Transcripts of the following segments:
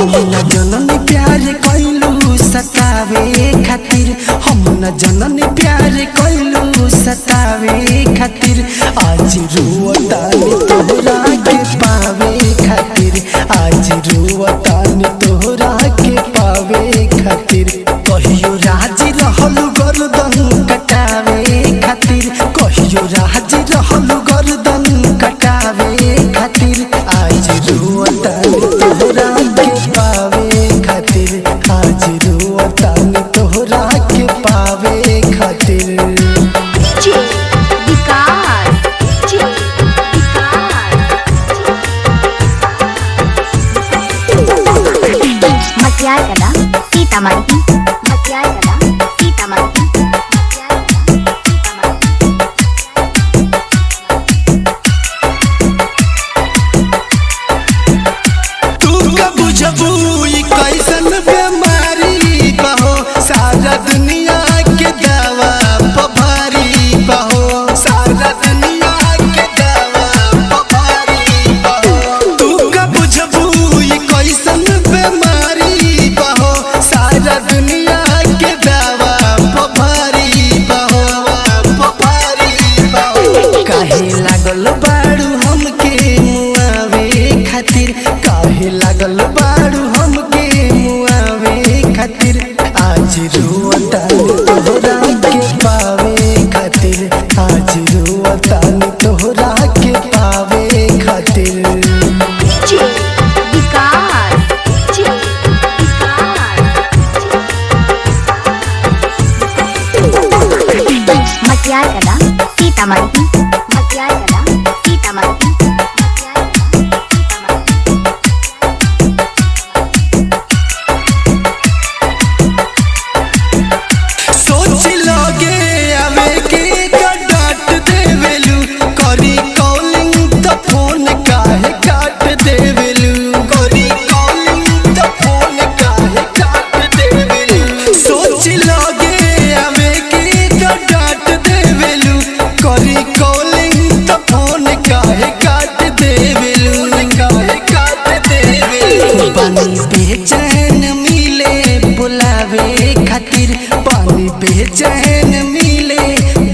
हम न जननी प्यार कइलू सतावे खातिर, हम न जननी प्यार कइलू सतावे खातिर। आज रोतानी तोहरा के पावे खातिर, आज रोतानी तोहरा के पावे खातिर। कहियो राजी रहलू गर्दन कटावे खातिर, कहियो राजी रहलू गर्दन कटावे खातिर। आज रोतानी तोहरा के पावे खातिर, आज रोतानी तोहरा के पावे खातिर। मटियार कला सीतामढ़ी, मटियार कला सीतामढ़ी। तू का बुझबू ई कैसन बीमारी बहो, सारा दुनिया के दवा पभारी बहो, सारा दुनिया के दवा पभारी बहो। तू का बुझबू ई कैसन बीमारी बहो, सारा दुनिया के दवा पभारी बहो, पभारी बहो। काहे लागल बाड़ू हमके मुआवे खातिर, काहे लागल बाड़ू हमके मुआवे खातिर। आज रोतानी तोहरा के पावे खातिर, आज रोतानी तोहरा के पावे खातिर। मटियार कला सीतामढ़ी, मटियार कला सीतामढ़ी। सोच लगे आवे के डांट देवेलू, करी कॉलिंग त फोन काहे काट देवेलू, करी कॉलिंग त फोन काहे काट देवेलू। सोच लगे आवे के डांट देवेलू, करी कॉलिंग त फोन काहे काट देवेलू, काहे काट देवेलू। पानी बेचैन मिले बुलावे खातिर, पानी बेचैन मिले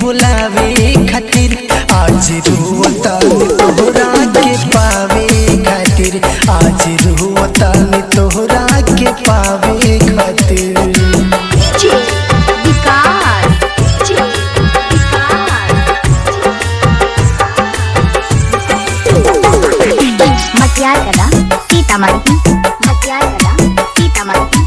बुलावे खातिर। आज रोतानी तोहरा के पावे खातिर, आज रोतानी तोहरा के पावे खातिर। मटियार कला सीतामढ़ी, मटियार कला सीतामढ़ी।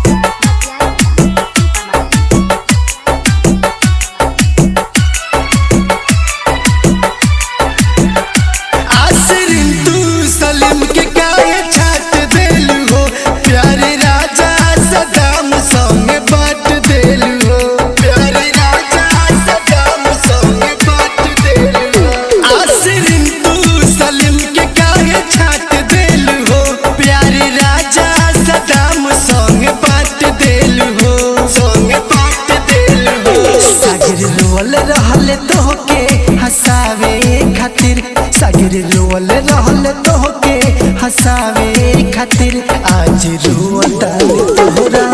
आसरिन तू सलीम के काहे छाट देलू हो, प्यारे राजा सदाम संग बांट देलू हो, प्यारे राजा सदाम संग बांट देलू हो। आसरिन तू सलीम के काहे छाट देलू हो, प्यारे राजा सदाम संग बांट देलू हो, संग बांट देलू हो। सागर रोल रहल तोहके हंसावे खातिर, सागर रोल रहल तोहके हंसावे खातिर। आज रोतानी तोहरा